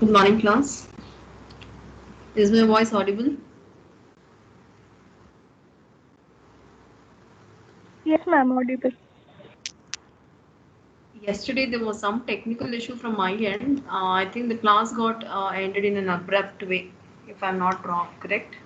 Good morning, class. Is my voice audible? Yes, ma'am, audible. Yesterday there was some technical issue from my end. I think the class got ended in an abrupt way, if I'm not wrong, correct?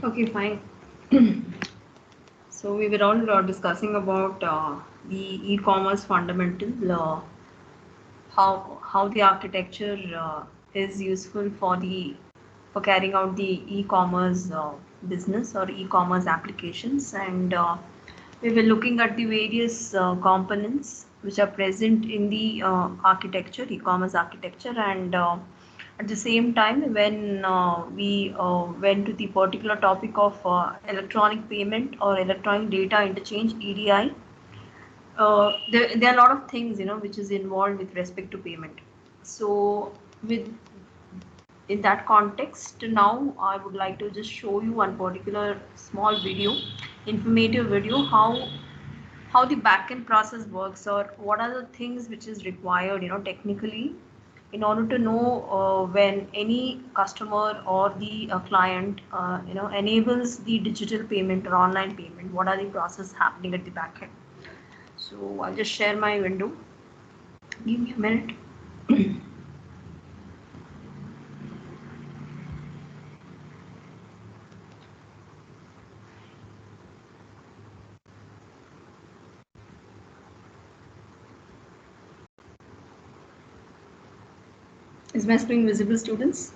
Okay, fine. So we were all discussing about the e-commerce fundamental, how the architecture is useful for carrying out the e-commerce business or e-commerce applications, and we were looking at the various components which are present in the architecture, e-commerce architecture, and at the same time, when we went to the particular topic of electronic payment or electronic data interchange (EDI), there are a lot of things which is involved with respect to payment. So with in that context, now I would like to just show you one particular small video, informative video, how the backend process works, or what are the things which is required technically, in order to know when any customer or the client enables the digital payment or online payment, what are the process happening at the backend. So I'll just share my window. Give me a minute. Is my screen visible, students?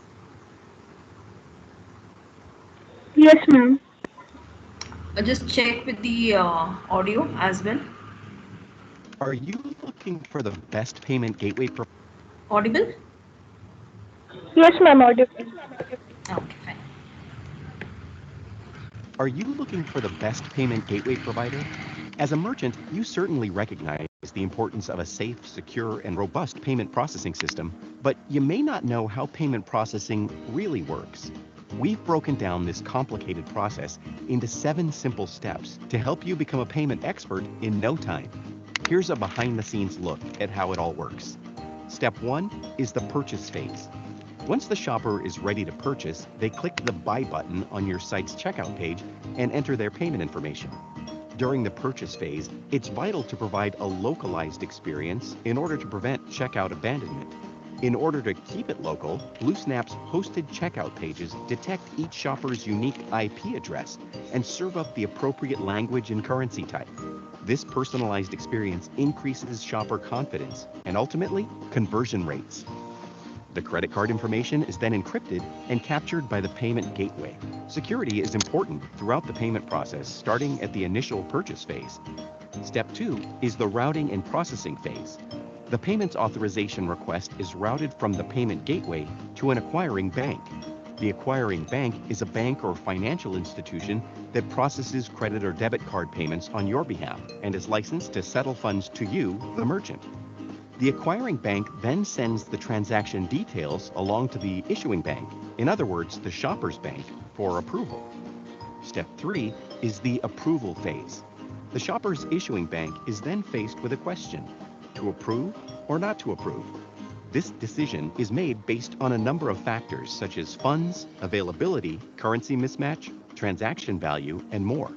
Yes, ma'am. Just check with the audio as well. Are you looking for the best payment gateway Audible? Yes, ma'am, audible. Okay, fine. Are you looking for the best payment gateway provider? As a merchant, you certainly recognize the importance of a safe, secure, and robust payment processing system, but you may not know how payment processing really works. We've broken down this complicated process into 7 simple steps to help you become a payment expert in no time. Here's a behind-the-scenes look at how it all works. Step 1 is the purchase phase. Once the shopper is ready to purchase, they click the Buy button on your site's checkout page and enter their payment information. During the purchase phase, it's vital to provide a localized experience in order to prevent checkout abandonment. In order to keep it local, BlueSnap's hosted checkout pages detect each shopper's unique IP address and serve up the appropriate language and currency type. This personalized experience increases shopper confidence and ultimately conversion rates. The credit card information is then encrypted and captured by the payment gateway. Security is important throughout the payment process, starting at the initial purchase phase. Step 2 is the routing and processing phase. The payments authorization request is routed from the payment gateway to an acquiring bank. The acquiring bank is a bank or financial institution that processes credit or debit card payments on your behalf and is licensed to settle funds to you, the merchant. The acquiring bank then sends the transaction details along to the issuing bank, in other words, the shopper's bank, for approval. Step 3 is the approval phase. The shopper's issuing bank is then faced with a question: to approve or not to approve? This decision is made based on a number of factors such as funds, availability, currency mismatch, transaction value, and more.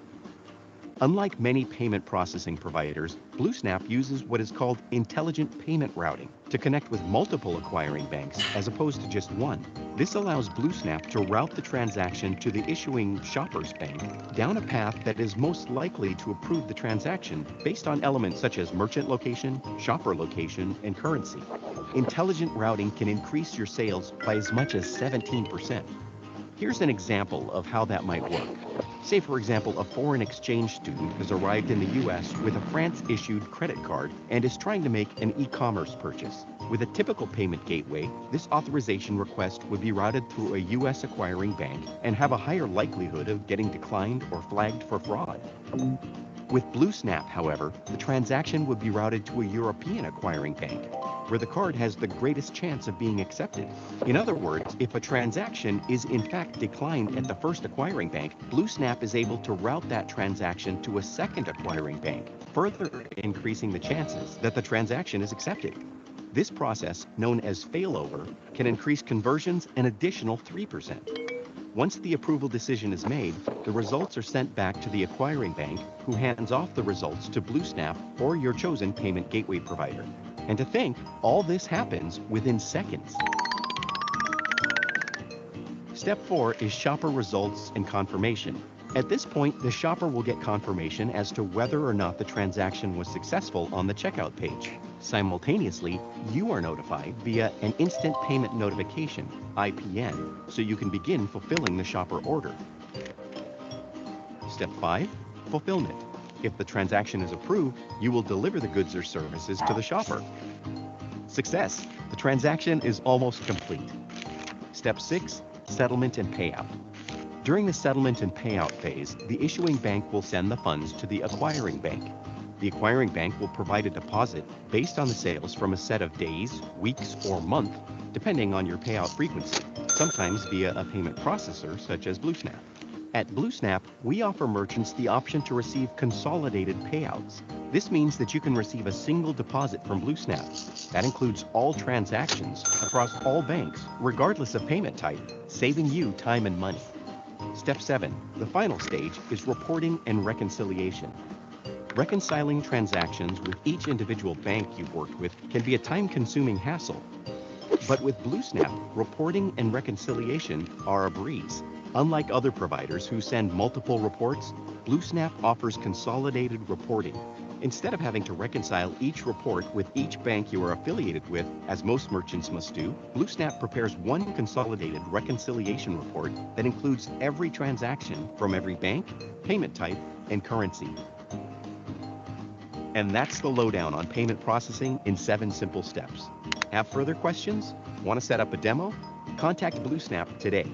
Unlike many payment processing providers, BlueSnap uses what is called intelligent payment routing to connect with multiple acquiring banks as opposed to just one. This allows BlueSnap to route the transaction to the issuing shopper's bank down a path that is most likely to approve the transaction based on elements such as merchant location, shopper location, and currency. Intelligent routing can increase your sales by as much as 17%. Here's an example of how that might work. Say, for example, a foreign exchange student has arrived in the US with a France-issued credit card and is trying to make an e-commerce purchase. With a typical payment gateway, this authorization request would be routed through a US acquiring bank and have a higher likelihood of getting declined or flagged for fraud. With BlueSnap, however, the transaction would be routed to a European acquiring bank. where the card has the greatest chance of being accepted. In other words, if a transaction is in fact declined at the first acquiring bank, BlueSnap is able to route that transaction to a second acquiring bank, further increasing the chances that the transaction is accepted. This process, known as failover, can increase conversions an additional 3%. Once the approval decision is made, the results are sent back to the acquiring bank, who hands off the results to BlueSnap or your chosen payment gateway provider. And to think, all this happens within seconds. Step 4 is shopper results and confirmation. At this point, the shopper will get confirmation as to whether or not the transaction was successful on the checkout page. Simultaneously, you are notified via an instant payment notification, IPN, so you can begin fulfilling the shopper order. Step 5, fulfillment. If the transaction is approved, you will deliver the goods or services to the shopper. Success! The transaction is almost complete. Step 6, settlement and payout. During the settlement and payout phase, the issuing bank will send the funds to the acquiring bank. The acquiring bank will provide a deposit based on the sales from a set of days, weeks, or month, depending on your payout frequency, sometimes via a payment processor such as BlueSnap. At BlueSnap, we offer merchants the option to receive consolidated payouts. This means that you can receive a single deposit from BlueSnap. That includes all transactions across all banks, regardless of payment type, saving you time and money. Step 7, the final stage, is reporting and reconciliation. Reconciling transactions with each individual bank you've worked with can be a time-consuming hassle. But with BlueSnap, reporting and reconciliation are a breeze. Unlike other providers who send multiple reports, BlueSnap offers consolidated reporting. Instead of having to reconcile each report with each bank you are affiliated with, as most merchants must do, BlueSnap prepares one consolidated reconciliation report that includes every transaction from every bank, payment type, and currency. And that's the lowdown on payment processing in 7 simple steps. Have further questions? Want to set up a demo? Contact BlueSnap today.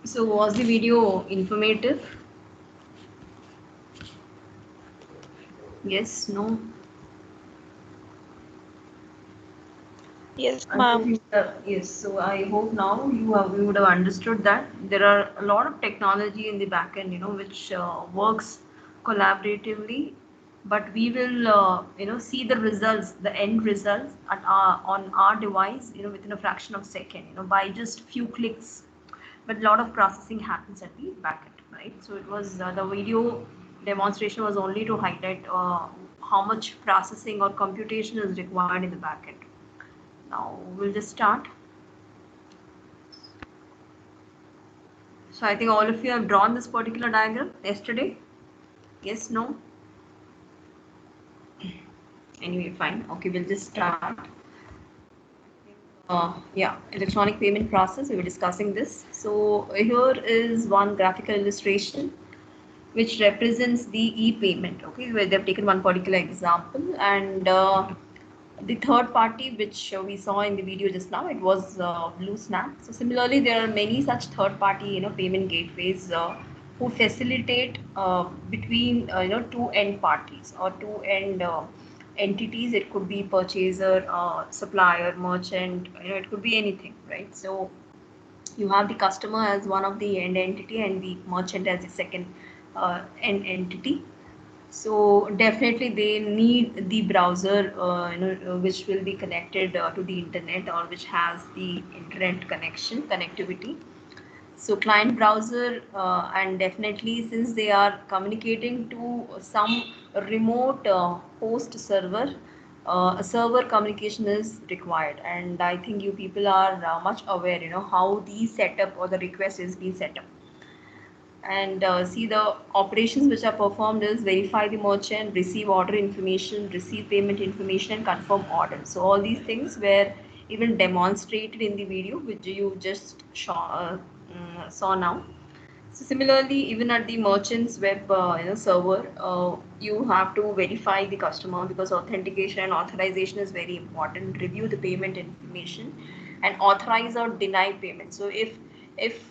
So was the video informative? Yes, no? Yes, I hope ma'am. you yes, so I hope now you would have understood that there are a lot of technology in the back end, which works collaboratively, but we will, see the results, the end results on our device, within a fraction of a second, by just few clicks. But a lot of processing happens at the back end, right? So it was the video demonstration was only to highlight how much processing or computation is required in the back end. Now we'll just start. So I think all of you have drawn this particular diagram yesterday. Yes, no? Anyway, fine. Okay, we'll just start. Yeah, electronic payment process. We were discussing this. So here is one graphical illustration which represents the e-payment. Okay, where they've taken one particular example, and the third party which we saw in the video just now, it was BlueSnap. So similarly, there are many such third party payment gateways who facilitate between two end parties or two end entities. It could be purchaser, supplier, merchant, it could be anything, right? So you have the customer as one of the end entity and the merchant as the second end entity. So definitely they need the browser, which will be connected to the internet or which has the internet connectivity. So client browser, and definitely since they are communicating to some remote host server, a server communication is required. And I think you people are much aware, how the setup or the request is being set up. And see, the operations which are performed is verify the merchant, receive order information, receive payment information, and confirm order. So all these things were even demonstrated in the video which you just saw now. So similarly, even at the merchant's web server, you have to verify the customer because authentication and authorization is very important. Review the payment information and authorize or deny payment. So if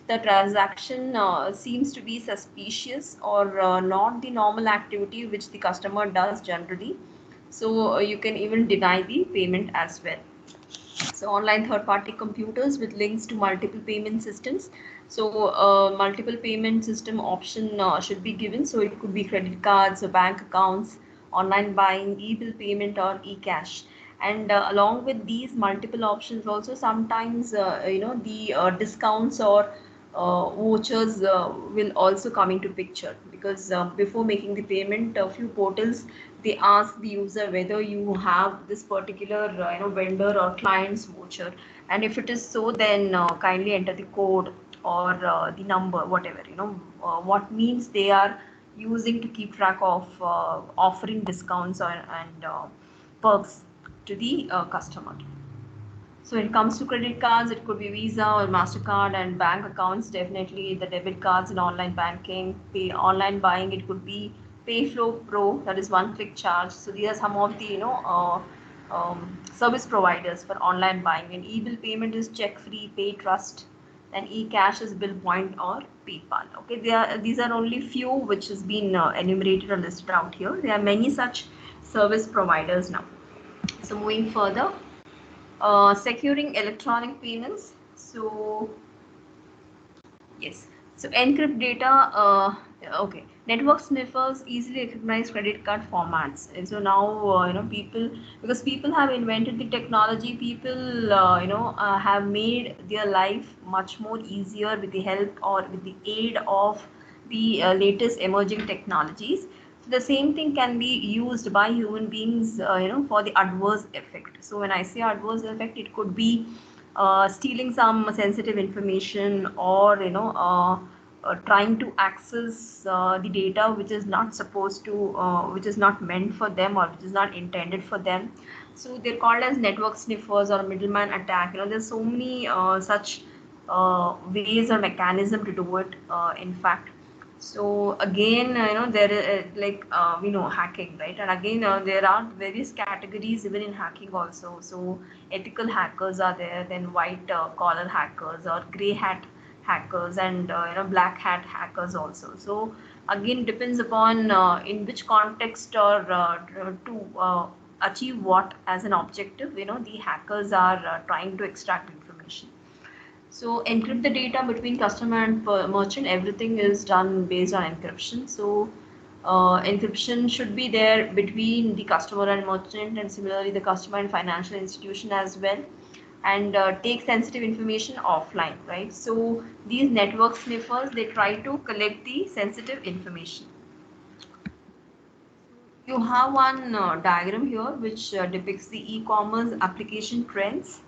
the transaction seems to be suspicious or not the normal activity which the customer does generally, so you can even deny the payment as well. So online third-party computers with links to multiple payment systems. So multiple payment system option should be given. So it could be credit cards or bank accounts, online buying, e-bill payment or e-cash. And along with these multiple options, also sometimes the discounts or vouchers will also come into picture because before making the payment, a few portals they ask the user whether you have this particular vendor or client's voucher, and if it is so, then kindly enter the code or the number, whatever what means they are using to keep track of offering discounts and perks to the customer. So when it comes to credit cards, it could be Visa or MasterCard, and bank accounts, definitely the debit cards and online banking. Pay online buying, it could be Payflow Pro, that is one-click charge. So these are some of the service providers for online buying. And e-bill payment is check free, pay trust. Then e-cash is bill point or PayPal. Okay, these are only few which has been enumerated or listed out here. There are many such service providers now. So moving further, securing electronic payments. So yes, so encrypt data. Okay, network sniffers easily recognize credit card formats, and so now people, because people have invented the technology, people have made their life much more easier with the help or with the aid of the latest emerging technologies. So the same thing can be used by human beings, for the adverse effect. So when I say adverse effect, it could be stealing some sensitive information, or trying to access the data which is not supposed to, which is not meant for them or which is not intended for them. So they're called as network sniffers or middleman attack. There's so many such ways or mechanism to do it, in fact. So again, there is we know hacking, right? And again, there are various categories even in hacking also. So ethical hackers are there, then white collar hackers or gray hat hackers, and black hat hackers also. So again, depends upon in which context or to achieve what as an objective. The hackers are trying to extract information. So encrypt the data between customer and merchant. Everything is done based on encryption. So encryption should be there between the customer and merchant, and similarly the customer and financial institution as well. And take sensitive information offline, right? So these network sniffers, they try to collect the sensitive information. You have one diagram here which depicts the e-commerce application trends.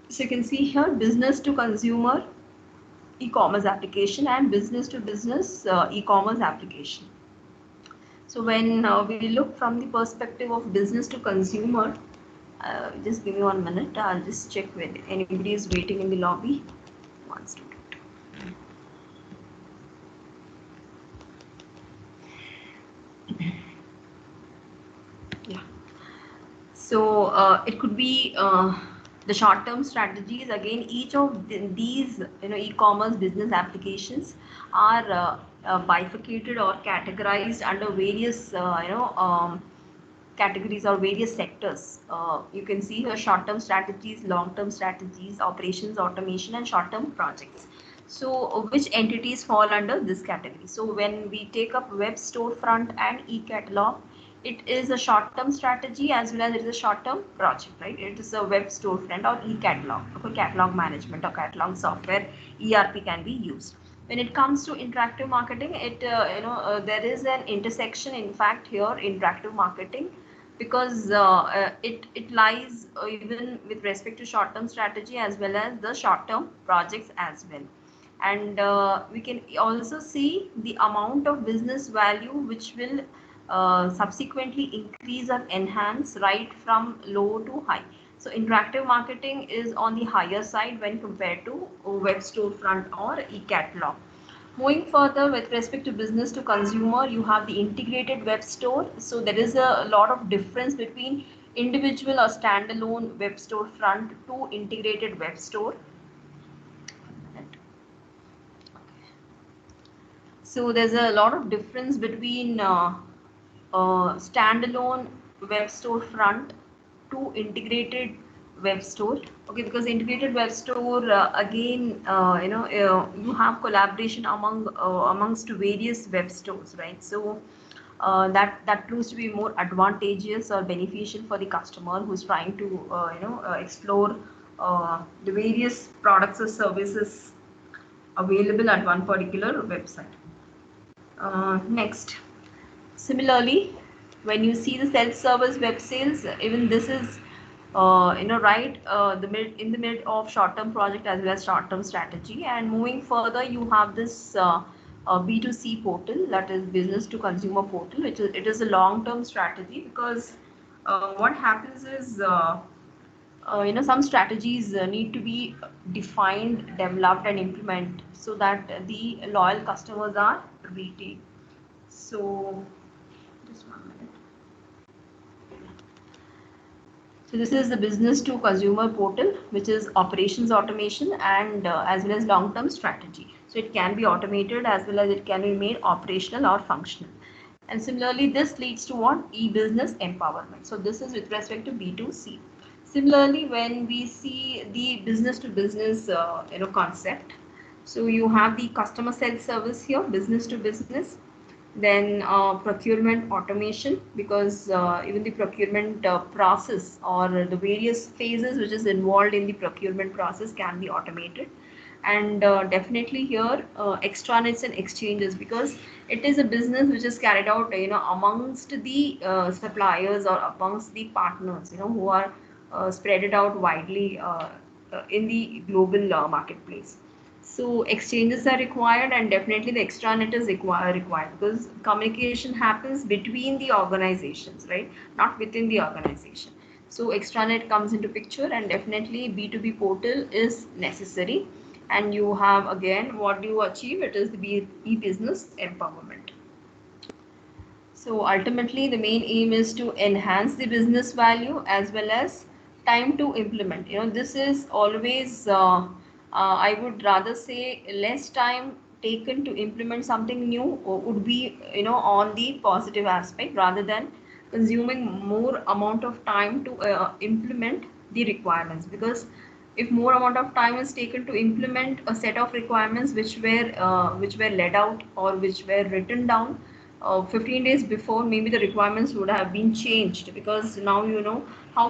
So you can see here business to consumer e-commerce application and business to business e-commerce application. So when we look from the perspective of business to consumer, just give me 1 minute. I'll just check whether anybody is waiting in the lobby. One student. Yeah. So it could be the short-term strategies. Again, each of these e-commerce business applications are bifurcated or categorized under various categories or various sectors. You can see here short-term strategies, long-term strategies, operations automation, and short-term projects. So which entities fall under this category? So when we take up web storefront and e-catalog, it is a short-term strategy as well as it is a short-term project, right? It is a web storefront or e-catalog, okay, catalog management or catalog software, ERP can be used. When it comes to interactive marketing, it there is an intersection, in fact, here interactive marketing, because it lies even with respect to short-term strategy as well as the short-term projects as well. And we can also see the amount of business value which will subsequently increase or enhance right from low to high. So interactive marketing is on the higher side when compared to web storefront or e-catalog. Moving further with respect to business to consumer, you have the integrated web store. So there is a lot of difference between individual or standalone web store front to integrated web store. So there's a lot of difference between standalone web store front to integrated web store. Okay, because integrated web store again, you have collaboration amongst various web stores, right? So that proves to be more advantageous or beneficial for the customer who's trying to explore the various products or services available at one particular website. Next, similarly, when you see the self-service web sales, even this is right in the mid of short-term project as well as short-term strategy. And moving further, you have this B2C portal, that is business to consumer portal, which is a long-term strategy, because what happens is some strategies need to be defined, developed, and implemented so that the loyal customers are retained. So just 1 minute. So this is the business to consumer portal, which is operations automation and as well as long-term strategy. So it can be automated as well as it can be made operational or functional. And similarly, this leads to what? E-business empowerment. So this is with respect to B2C. Similarly, when we see the business to business concept, so you have the customer self-service here, business to business, then procurement automation, because even the procurement process or the various phases which is involved in the procurement process can be automated. And definitely here extranets and exchanges, because it is a business which is carried out amongst the suppliers or amongst the partners who are spread it out widely in the global marketplace. So exchanges are required, and definitely the extranet is required, because communication happens between the organizations, right? Not within the organization. So extranet comes into picture, and definitely B2B portal is necessary. And you have, again, what do you achieve? It is the e-business empowerment. So ultimately, the main aim is to enhance the business value as well as time to implement. This is always, I would rather say, less time taken to implement something new would be, on the positive aspect, rather than consuming more amount of time to implement the requirements. Because if more amount of time is taken to implement a set of requirements which were laid out or which were written down 15 days before, maybe the requirements would have been changed, because now you know how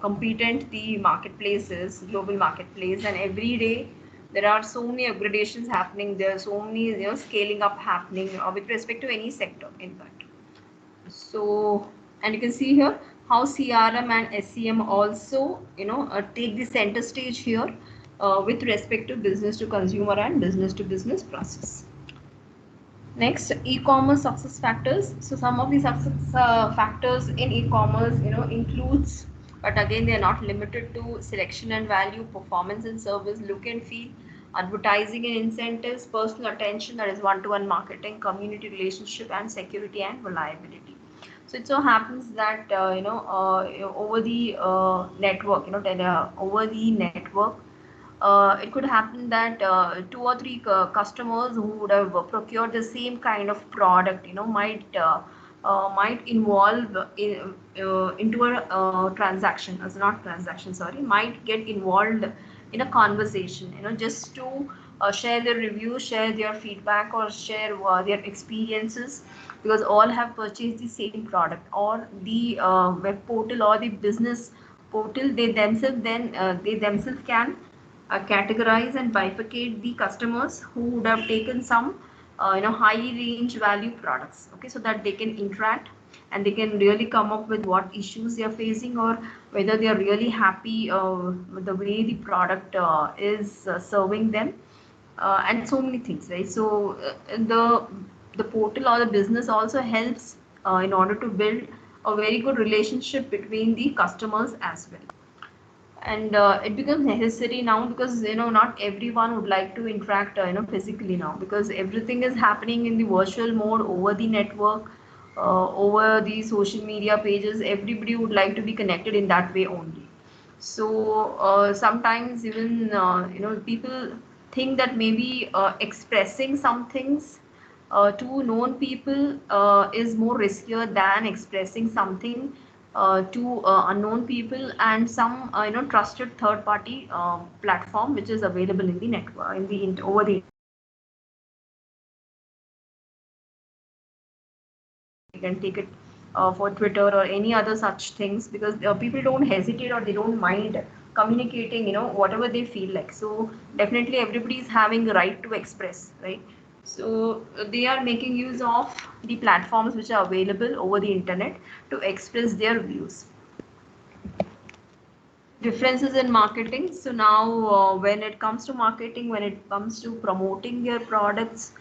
competent the marketplace is, global marketplace, and every day there are so many upgradations happening. There are so many scaling up happening with respect to any sector, in fact. So, and you can see here how CRM and SEM also take the center stage here with respect to business to consumer and business to business process. Next, e-commerce success factors. So some of the success factors in e-commerce includes, but again they are not limited to, selection and value, performance and service, look and feel, advertising and incentives, personal attention, that is one-to-one marketing, community relationship, and security and reliability. So it so happens that over the network, over the network, it could happen that 2 or 3 customers who would have procured the same kind of product, might involve into a transaction, as not transaction, sorry, might get involved in a conversation, just to share their reviews, share their feedback, or share their experiences, because all have purchased the same product, or the web portal or the business portal, they themselves can categorize and bifurcate the customers who would have taken some high range value products, okay, so that they can interact and they can really come up with what issues they are facing, or whether they are really happy with the way the product is serving them, and so many things, right? So the portal or the business also helps in order to build a very good relationship between the customers as well. and it becomes necessary now because not everyone would like to interact physically now, because everything is happening in the virtual mode over the network, over the social media pages. Everybody would like to be connected in that way only. So sometimes even people think that maybe expressing some things to known people is more riskier than expressing something to unknown people and some trusted third party platform which is available in the network, over the you can take it for Twitter or any other such things, because people don't hesitate or they don't mind communicating whatever they feel like. So definitely everybody is having the right to express, right? So they are making use of the platforms which are available over the internet to express their views. Differences in marketing. So now when it comes to marketing, when it comes to promoting their products,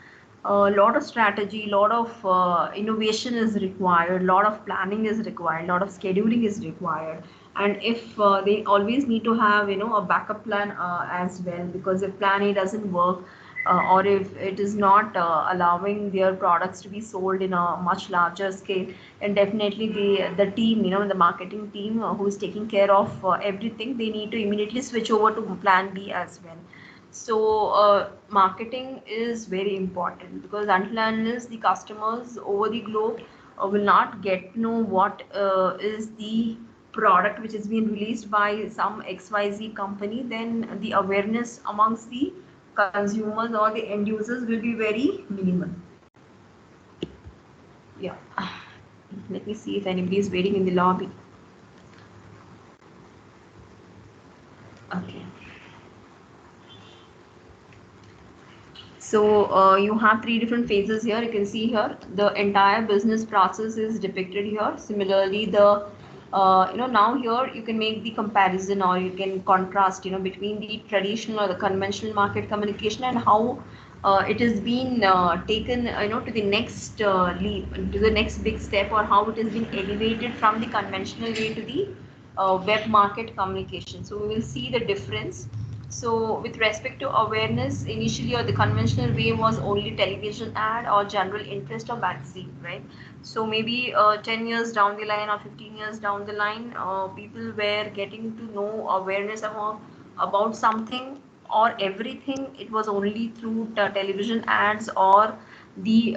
a lot of strategy, lot of innovation is required, lot of planning is required, lot of scheduling is required. And if they always need to have a backup plan as well, because if plan A doesn't work, or if it is not allowing their products to be sold in a much larger scale, and definitely the team, the marketing team who is taking care of everything, they need to immediately switch over to plan B as well. So marketing is very important, because until and unless the customers over the globe will not get to know what is the product which is being released by some XYZ company, then the awareness amongst the consumers or the end users will be very minimal. Yeah. Let me see if anybody is waiting in the lobby. Okay. So you have three different phases here. You can see here the entire business process is depicted here. Similarly, the now here you can make the comparison or you can contrast between the traditional or the conventional market communication and how it has been taken to the next leap, to the next big step, or how it has been elevated from the conventional way to the web market communication. So we will see the difference. So with respect to awareness, initially or the conventional way was only television ad or general interest or magazine, right? So maybe 10 years down the line or 15 years down the line, people were getting to know awareness about something or everything. It was only through television ads or the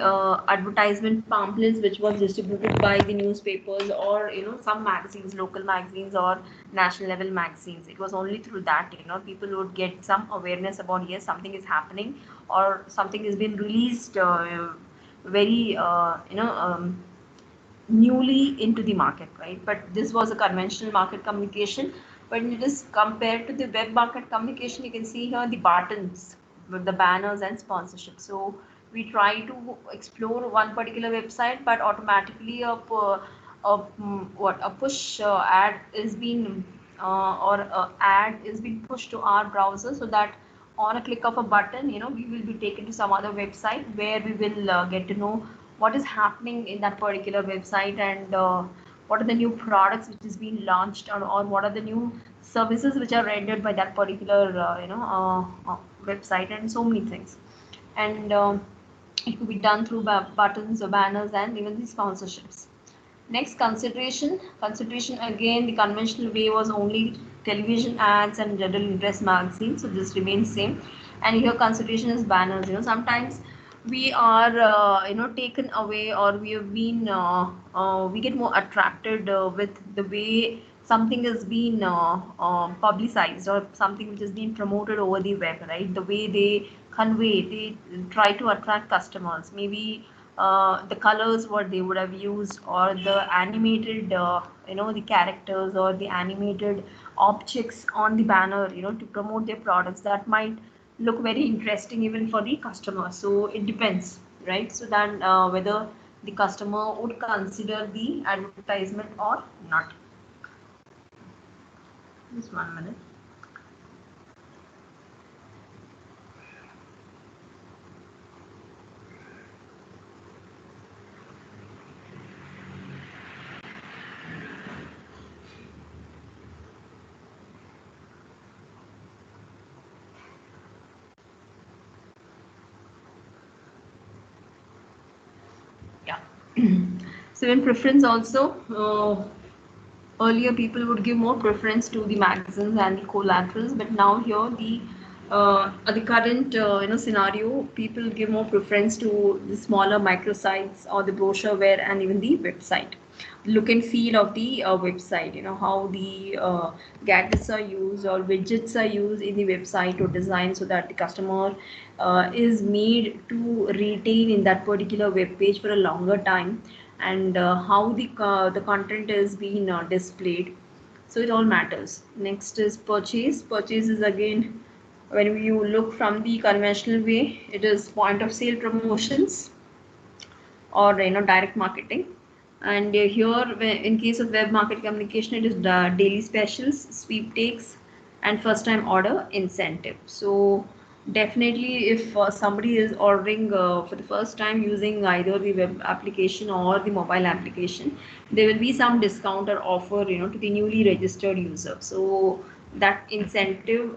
advertisement pamphlets which was distributed by the newspapers or some magazines, local magazines or national level magazines. It was only through that people would get some awareness about, yes, something is happening or something has been released very newly into the market, right? But this was a conventional market communication. But when it is compared to the web market communication, you can see here the buttons with the banners and sponsorship. So we try to explore one particular website, but automatically a push ad is being or ad is being pushed to our browser, so that on a click of a button we will be taken to some other website where we will get to know what is happening in that particular website, and what are the new products which is being launched, or what are the new services which are rendered by that particular website, and so many things. And it could be done through buttons or banners and even the sponsorships. Next, consideration. Consideration, again, the conventional way was only television ads and general interest magazines, so this remains same. And here consideration is banners. Sometimes we are taken away, or we have been we get more attracted with the way something is being publicized, or something which is being promoted over the web, right? The way they convey, they try to attract customers. Maybe the colors what they would have used, or the animated the characters or the animated objects on the banner to promote their products, that might look very interesting even for the customer. So it depends, right? So then whether the customer would consider the advertisement or not. Just 1 minute. So in preference also, earlier people would give more preference to the magazines and the collaterals, but now here the current scenario, people give more preference to the smaller microsites or the brochureware and even the website. Look and feel of the website, how the gadgets are used or widgets are used in the website or design, so that the customer is made to retain in that particular web page for a longer time, and how the content is being displayed. So it all matters. Next is purchase. Purchase is again, when you look from the conventional way, it is point of sale promotions or direct marketing. And here in case of web market communication, it is daily specials, sweepstakes, and first time order incentive. So definitely, if somebody is ordering for the first time using either the web application or the mobile application, there will be some discount or offer to the newly registered user. So that incentive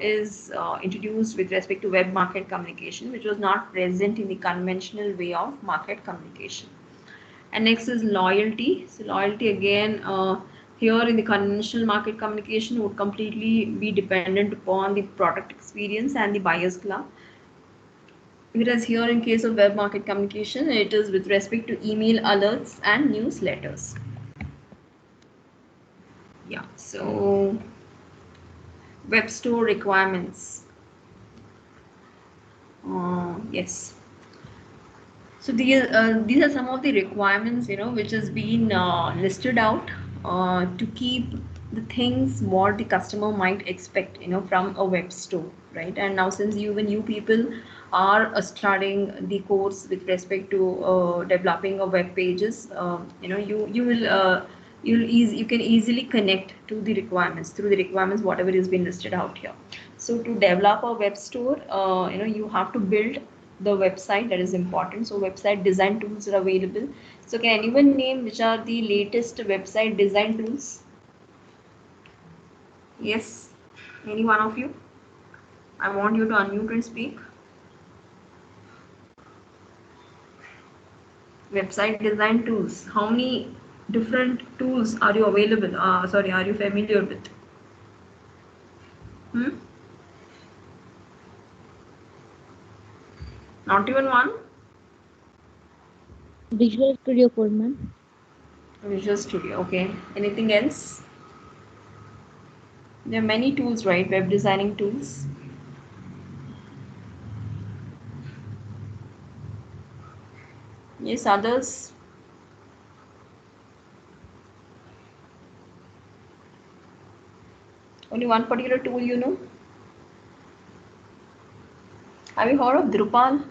is introduced with respect to web market communication, which was not present in the conventional way of market communication. And next is loyalty. So loyalty again, here in the conventional market communication would completely be dependent upon the product experience and the buyer's club. Whereas here in case of web market communication, it is with respect to email alerts and newsletters. Yeah, so web store requirements. Yes. So these are some of the requirements, which has been listed out to keep the things what the customer might expect, from a web store, right? And now since when you people are starting the course with respect to developing a web pages, you will you can easily connect to the requirements through the requirements whatever is been listed out here. So to develop a web store, you have to build the website. That is important. So website design tools are available. So can anyone name which are the latest website design tools? Yes, any one of you? I want you to unmute and speak. Website design tools. How many different tools are you available? Sorry, are you familiar with? Not even one? Visual Studio Code, ma'am. Visual Studio. Okay. Anything else? There are many tools, right? Web designing tools. Yes, others. Only one particular tool you know? Have you heard of Drupal?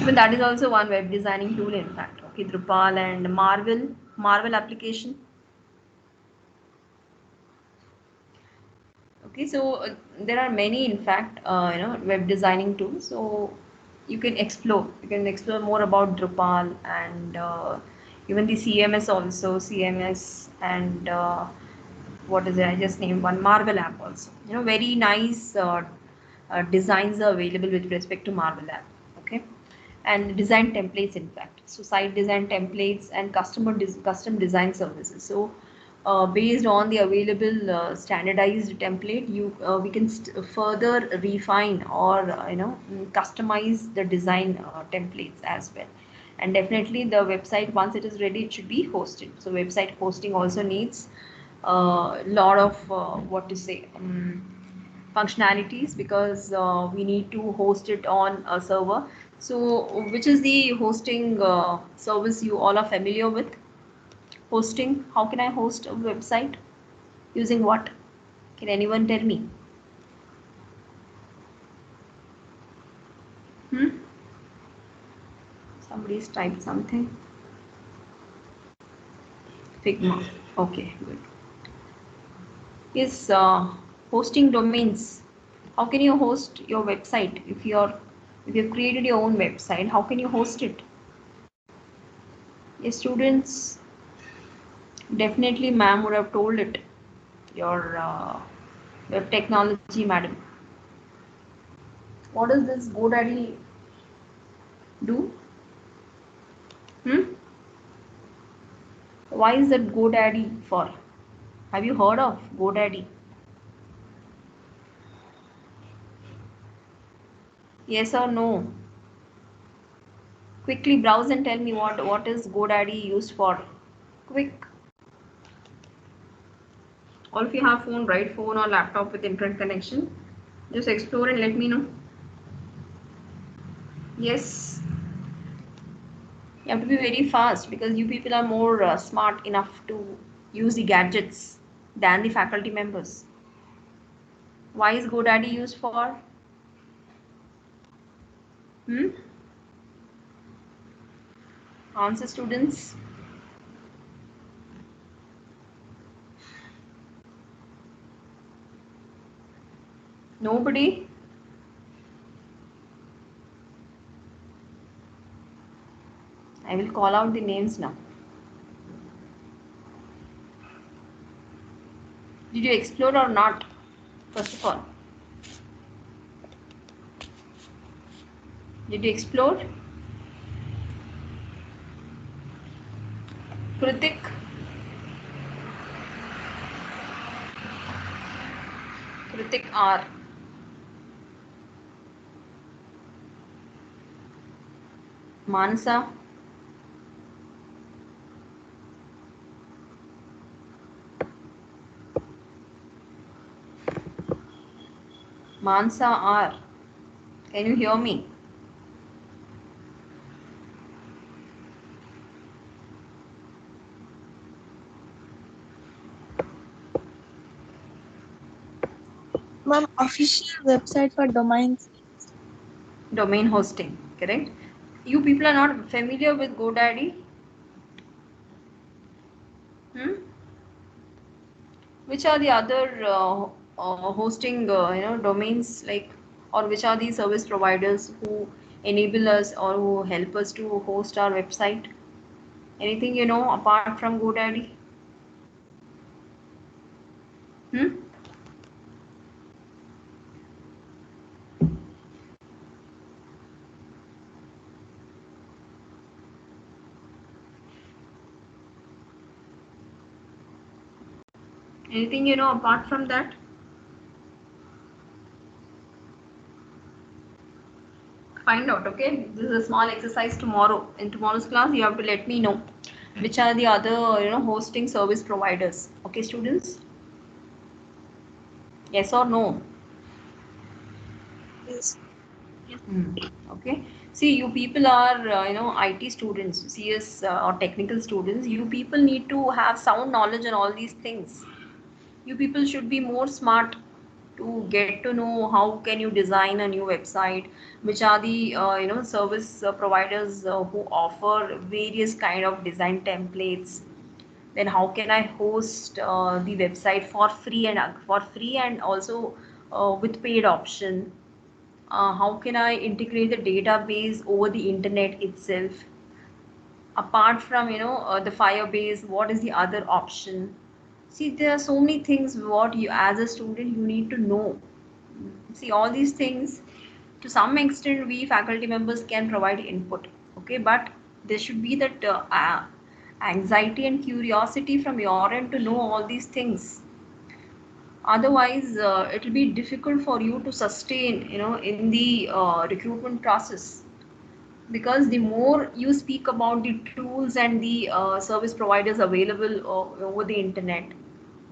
Even that is also one web designing tool, in fact. Okay, Drupal and Marvel application. Okay, so there are many, in fact, web designing tools. So you can explore. You can explore more about Drupal and even the CMS also, CMS and what is it? I just named one, Marvel app also. Very nice designs are available with respect to Marvel app. Okay, and design templates, in fact. So site design templates and custom design services. So based on the available standardized template, we can further refine or customize the design templates as well. And definitely the website, once it is ready, it should be hosted. So website hosting also needs a lot of what to say, functionalities, because we need to host it on a server. So which is the hosting service you all are familiar with? Hosting, how can I host a website? Using what? Can anyone tell me? Somebody's typed something. Figma. Okay, good. Yes, hosting domains. How can you host your website? If you've created your own website, how can you host it? Yes, students, definitely ma'am would have told it. Your web technology madam. What does this GoDaddy do? Why is that GoDaddy for? Have you heard of GoDaddy? Yes or no? Quickly browse and tell me what is GoDaddy used for. Quick. All of you have phone, right? Phone or laptop with internet connection. Just explore and let me know. Yes. You have to be very fast because you people are more smart enough to use the gadgets than the faculty members. Why is GoDaddy used for? Hmm? Answer, students. Nobody? I will call out the names now. Did you explore or not? First of all, did you explore? Kritik? Kritik R. Mansa? Mansa R. Can you hear me? Ma'am, official website for domains. Domain hosting, correct? You people are not familiar with GoDaddy? Hmm? Which are the other hosting domains, like, or which are the service providers who enable us or who help us to host our website? Anything you know apart from GoDaddy? Hmm? Anything you know apart from that? Find out, okay? This is a small exercise tomorrow. In tomorrow's class, you have to let me know which are the other hosting service providers. Okay, students? Yes or no? Yes. Okay. See, you people are IT students, CS or technical students. You people need to have sound knowledge on all these things. You people should be more smart to get to know how can you design a new website, which are the service providers who offer various kind of design templates. Then how can I host the website for free and also with paid option. How can I integrate the database over the internet itself? Apart from the Firebase, what is the other option? See, there are so many things what you as a student you need to know. See, all these things to some extent we faculty members can provide input. Okay, but there should be that anxiety and curiosity from your end to know all these things. Otherwise it will be difficult for you to sustain in the recruitment process, because the more you speak about the tools and the service providers available over the internet,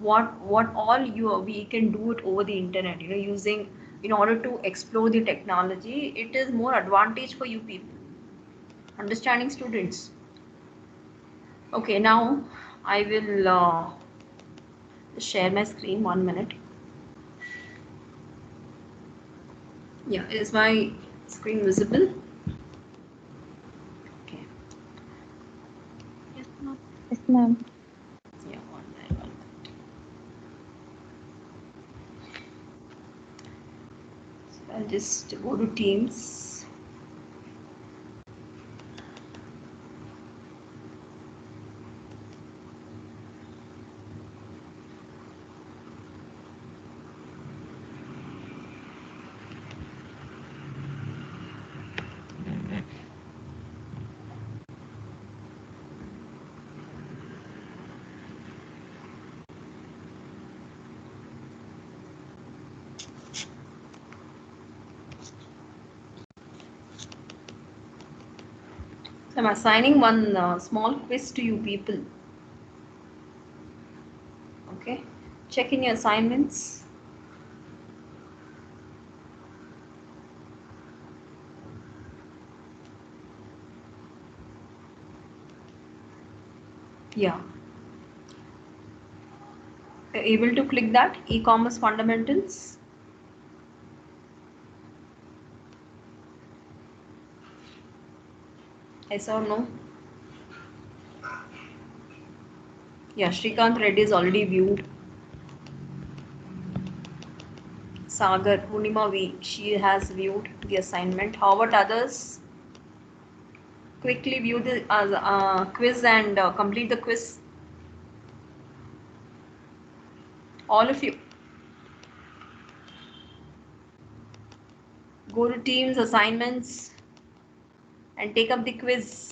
what all you we can do it over the internet, using in order to explore the technology, it is more advantage for you people. Understanding, students? Okay, now I will share my screen. 1 minute. Yeah, is my screen visible? Okay. Yes, ma'am. Yes, ma'am. Yeah, 1 minute. So I'll just go to Teams. So I'm assigning one small quiz to you people. Okay, check in your assignments. Yeah, you're able to click that e-commerce fundamentals. Yes or no? Yeah, Srikanth Reddy is already viewed. Sagar, Purnima V, she has viewed the assignment. How about others? Quickly view the quiz and complete the quiz. All of you. Go to Teams, assignments, and take up the quiz.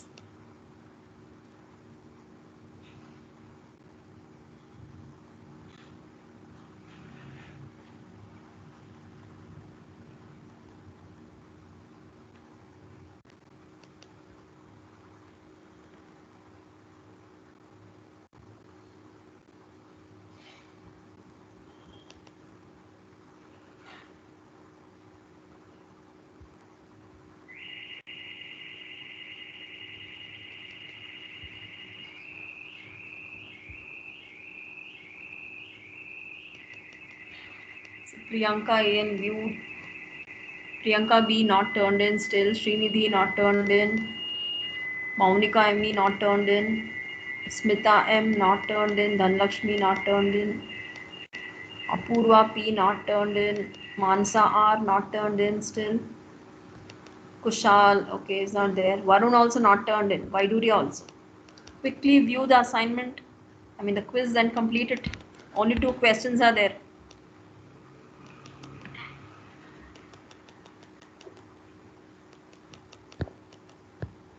So Priyanka A and viewed. Priyanka B not turned in still. Srinidhi not turned in. Maunika M E not turned in. Smita M not turned in. Dhanlakshmi not turned in. Apurva P not turned in. Mansa R not turned in still. Kushal, okay, is not there. Varun also not turned in. Vaiduri also. Quickly view the assignment, the quiz, and complete it. Only 2 questions are there.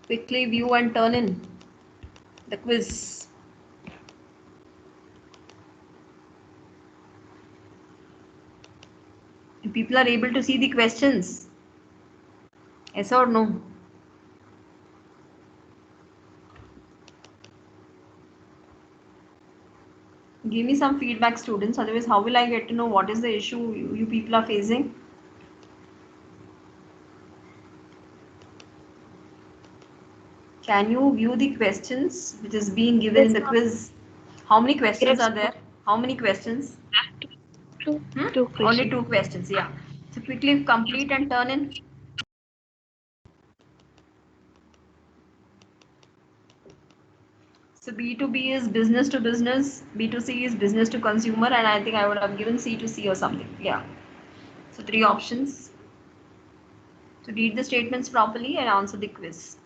Quickly view and turn in the quiz. And people are able to see the questions. Yes or no? Give me some feedback, students. Otherwise, how will I get to know what is the issue you people are facing? Can you view the questions which is being given in the quiz? How many questions are there? How many questions? Two Only questions. 2 questions, yeah. So quickly complete and turn in. So B2B is business to business, B2C is business to consumer, and I think I would have given C2C or something. Yeah. So 3 options. So read the statements properly and answer the quiz.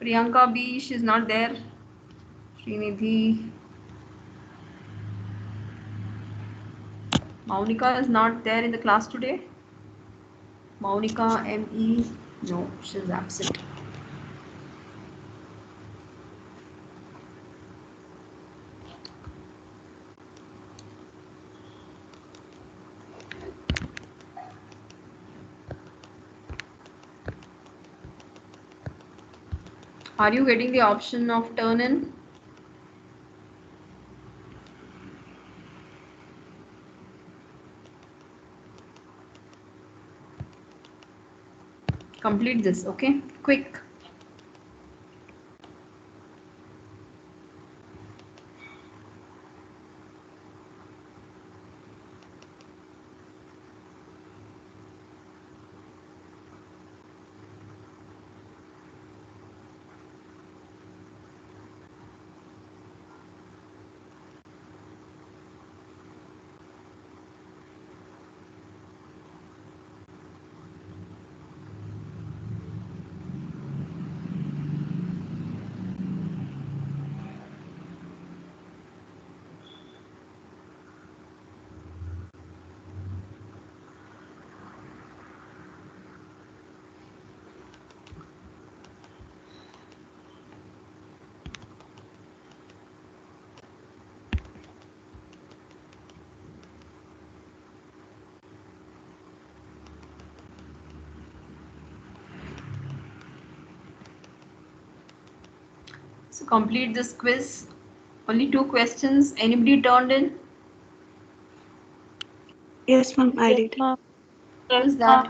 Priyanka B, she's not there. Srinidhi. Maunika is not there in the class today. Maunika ME, no, she's absent. Are you getting the option of turn in? Complete this, okay? Quick. So complete this quiz. Only 2 questions. Anybody turned in? Yes, ma'am, I Yes, did. ma'am. Who's that?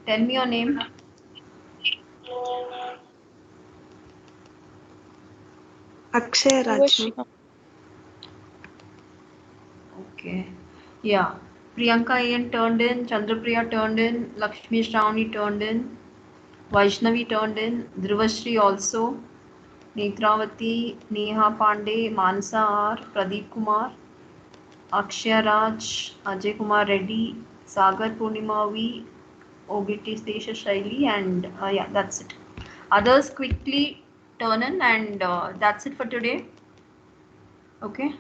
Tell me your name. Akshay Raj, ma'am. Urvashi, Okay. Yeah. Priyanka Ian turned in. Chandrapriya turned in. Lakshmi Shravani turned in. Vaishnavi turned in. Dhruvashri also. Netravati, Neha Pandey, Mansa R, Pradeep Kumar, Akshay Raj, Ajay Kumar Reddy, Sagar Purnima V, OBT Station Shaili, and yeah, that's it. Others quickly turn in, and that's it for today. Okay.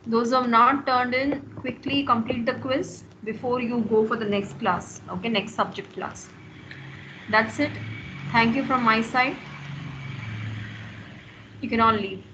Those who have not turned in, quickly complete the quiz before you go for the next class. Okay, next subject class. That's it. Thank you from my side. You can all leave.